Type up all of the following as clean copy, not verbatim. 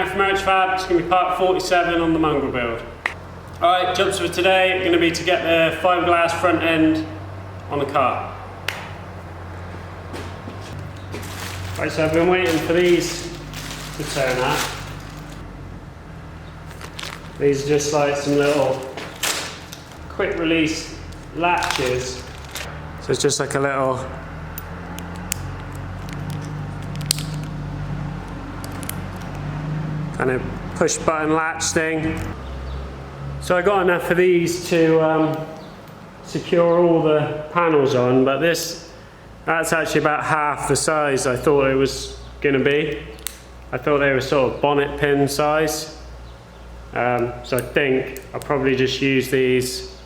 Matt from Urchfab. It's going to be part 47 on the Mongrel build. Alright, jobs for today are going to be to get the fiberglass front end on the car. Right, so I've been waiting for these to turn up. These are just like some little quick release latches. So it's just like a little kind of push button latch thing. So I got enough of these to secure all the panels on, but that's actually about half the size I thought it was going to be. I thought they were sort of bonnet pin size. So I think I'll probably just use these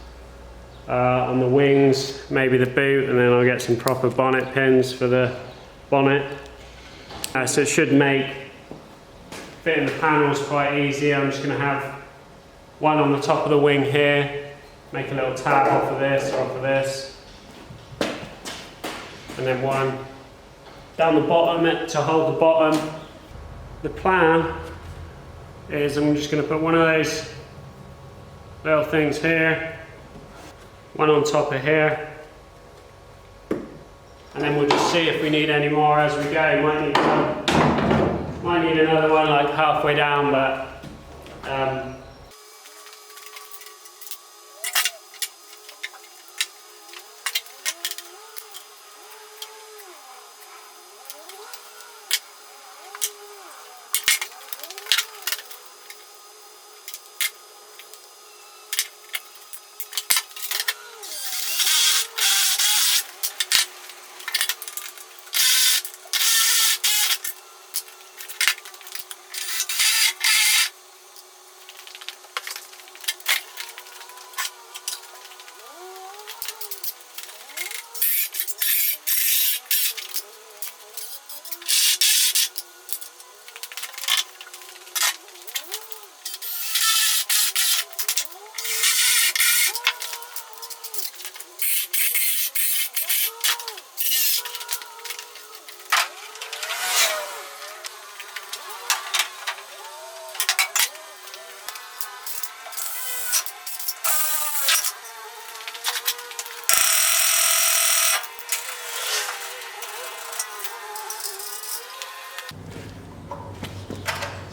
on the wings, maybe the boot, and then I'll get some proper bonnet pins for the bonnet. So it should make fitting the panels quite easy. I'm just going to have one on the top of the wing here, make a little tab off of this or off of this, and then one down the bottom to hold the bottom. The plan is I'm just going to put one of those little things here, one on top of here, and then we'll just see if we need any more as we go. Might need another one like halfway down, but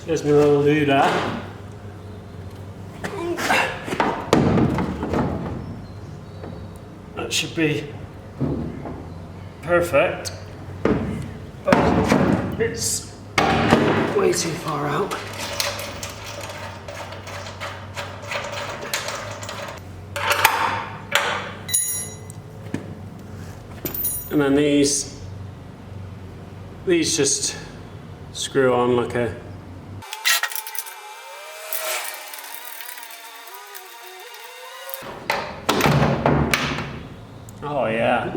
there's my little luder. That should be perfect. But it's way too far out. And then these just screw on like a oh yeah.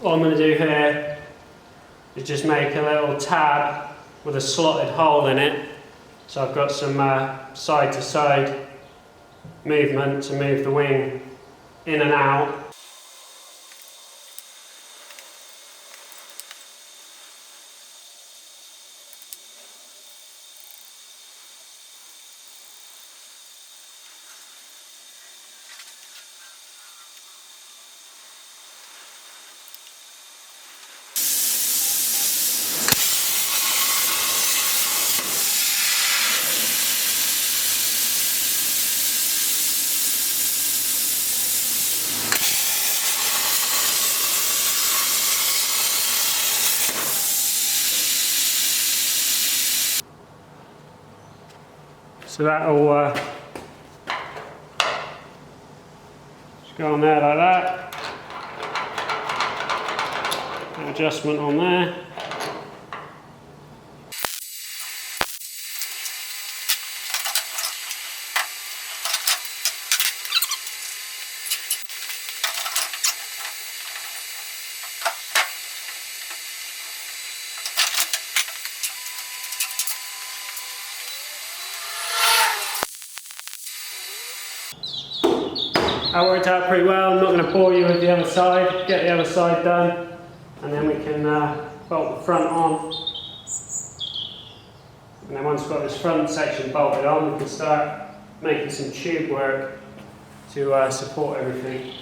What I'm going to do here is just make a little tab with a slotted hole in it. So I've got some side to side movement to move the wing in and out. So that'll just go on there like that. An adjustment on there. That worked out pretty well. I'm not going to bore you with the other side. Get the other side done, and then we can bolt the front on. And then once we've got this front section bolted on, we can start making some tube work to support everything.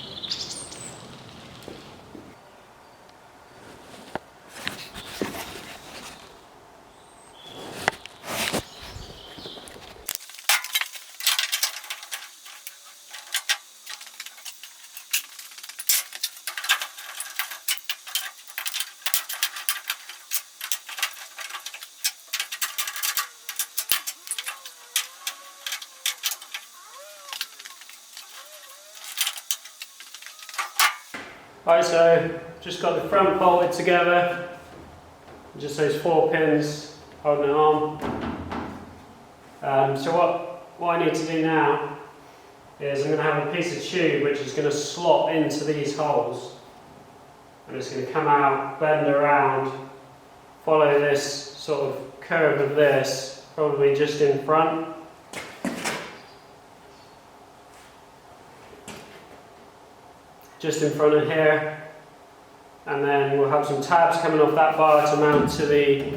Right, so just got the front bolted together, just those 4 pins holding it on. So what I need to do now is I'm going to have a piece of tube which is going to slot into these holes, and it's going to come out, bend around, follow this sort of curve of this, probably just in front. Just in front of here, and then we'll have some tabs coming off that bar to mount to the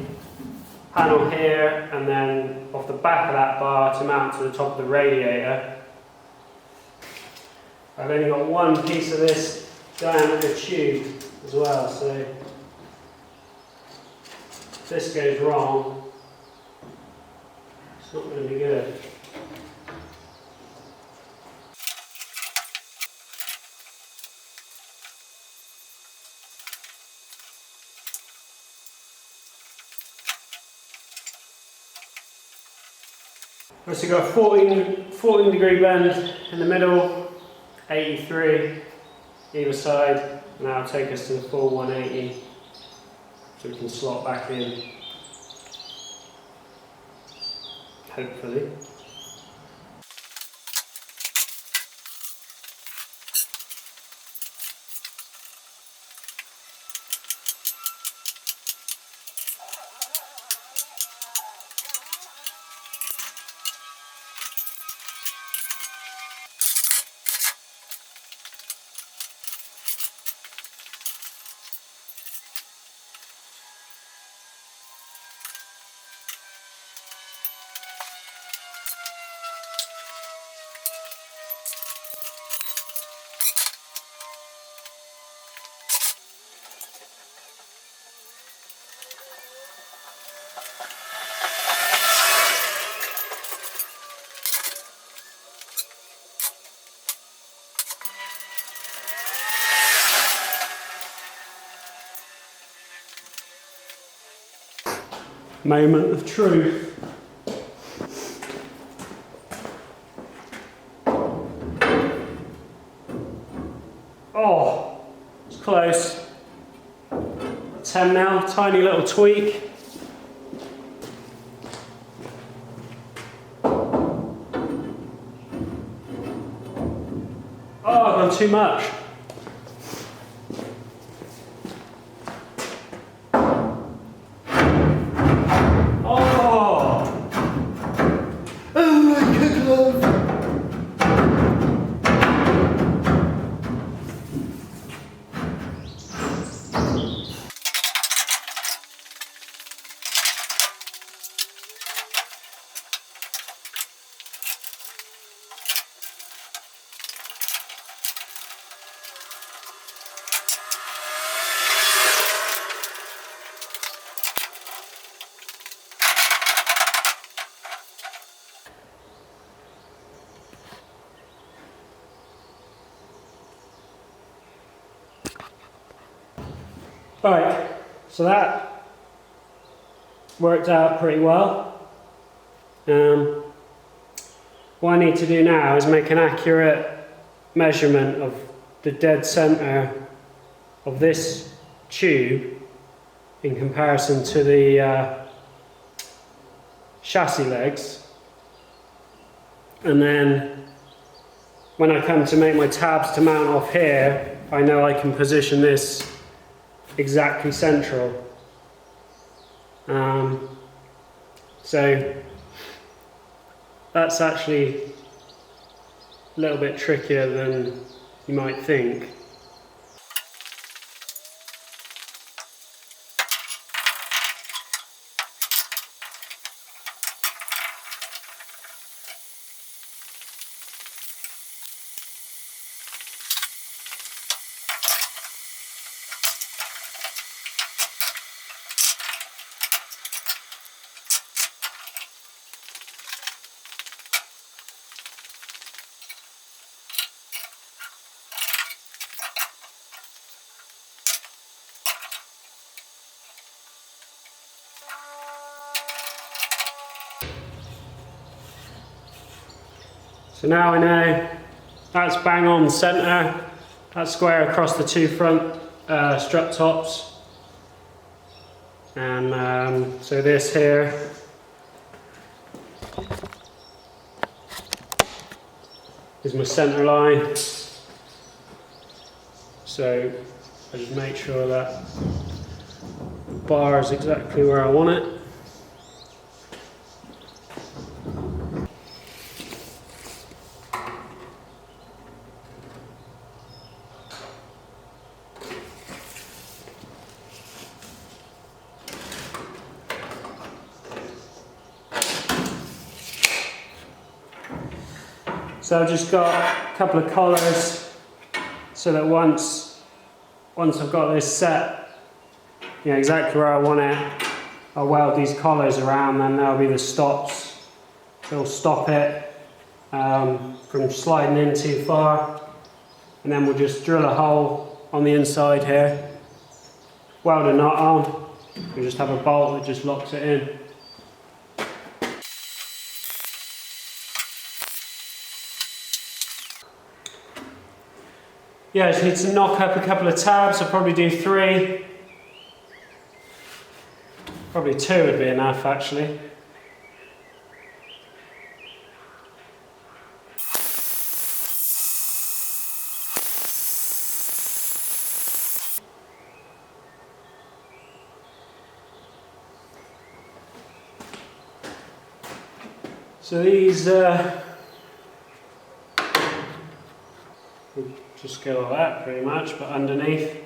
panel here, and then off the back of that bar to mount to the top of the radiator. I've only got one piece of this diameter tube as well, so if this goes wrong, it's not going to be good. So you've got a 14 degree bend in the middle, 83 either side, and that'll take us to the full 180, so we can slot back in, hopefully. Moment of truth. Oh, it's close. 10 now, tiny little tweak. Oh, I've done too much. Alright, so that worked out pretty well. What I need to do now is make an accurate measurement of the dead center of this tube in comparison to the chassis legs, and then when I come to make my tabs to mount off here, I know I can position this exactly central. So that's actually a little bit trickier than you might think. So now I know that's bang on centre, that's square across the two front strut tops. And so this here is my centre line. So I just make sure that the bar is exactly where I want it. So I've just got a couple of collars so that once I've got this set, exactly where I want it, I'll weld these collars around, then there'll be the stops. They'll stop it from sliding in too far, and then we'll just drill a hole on the inside here, weld a nut on, we just have a bolt that just locks it in. Yeah, I just need to knock up a couple of tabs. I'll probably do 3. Probably 2 would be enough, actually. So these just go like that pretty much, but underneath,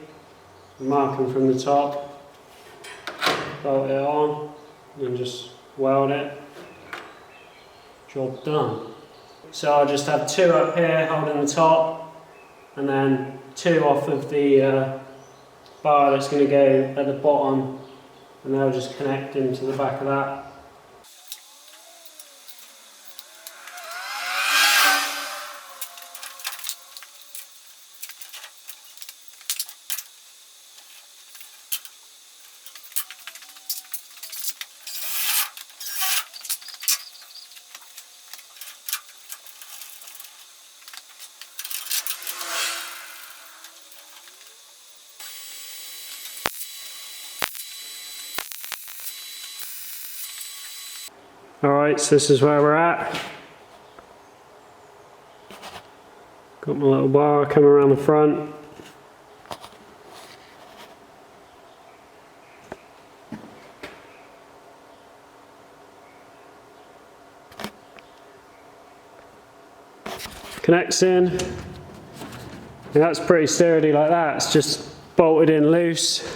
mark them from the top, bolt it on, and just weld it. Job done. So I'll just have 2 up here holding the top, and then 2 off of the bar that's going to go at the bottom, and they'll just connect into the back of that. Alright, so this is where we're at. Got my little bar coming around the front. Connects in. And that's pretty sturdy like that. It's just bolted in loose.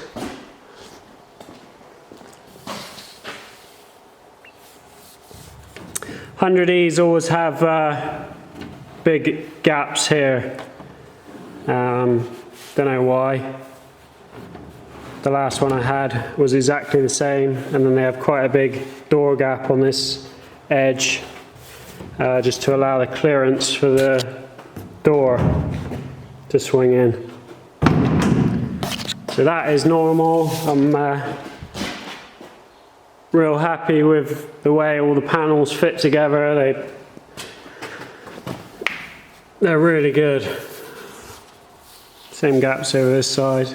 .100Es always have big gaps here. Don't know why. The last one I had was exactly the same, and then they have quite a big door gap on this edge, just to allow the clearance for the door to swing in. So that is normal. I'm real happy with the way all the panels fit together. They're really good. Same gaps over this side.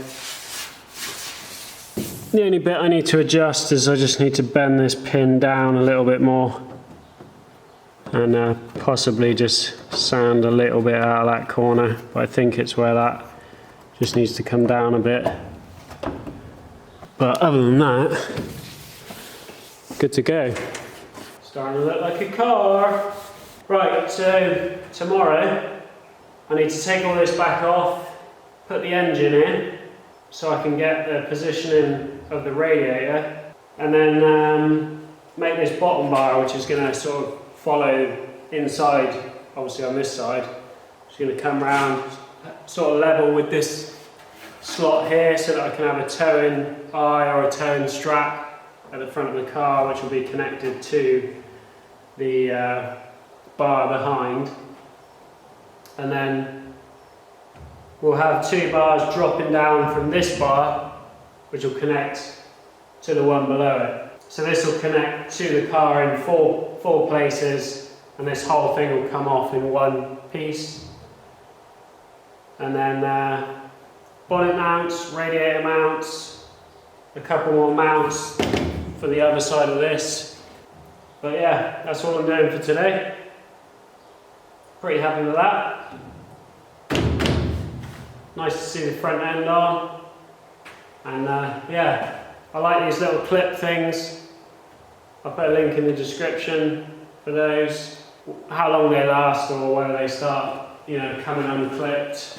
The only bit I need to adjust is I just need to bend this pin down a little bit more, and possibly just sand a little bit out of that corner, but I think it's where that just needs to come down a bit. But other than that, good to go. Starting to look like a car. Right, so tomorrow I need to take all this back off, put the engine in so I can get the positioning of the radiator, and then make this bottom bar, which is going to sort of follow inside, obviously on this side. It's going to come round sort of level with this slot here so that I can have a towing eye or a towing strap at the front of the car, which will be connected to the bar behind, and then we'll have 2 bars dropping down from this bar, which will connect to the one below it. So this will connect to the car in four places, and this whole thing will come off in one piece. And then bonnet mounts, radiator mounts, a couple more mounts for the other side of this. But yeah, that's all I'm doing for today. Pretty happy with that. Nice to see the front end on. And yeah, I like these little clip things. I'll put a link in the description for those. How long they last or whether they start, you know, coming unclipped.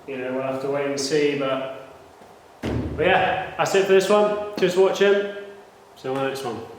You know, we'll have to wait and see, but yeah, that's it for this one. Just watching. See you on the next one.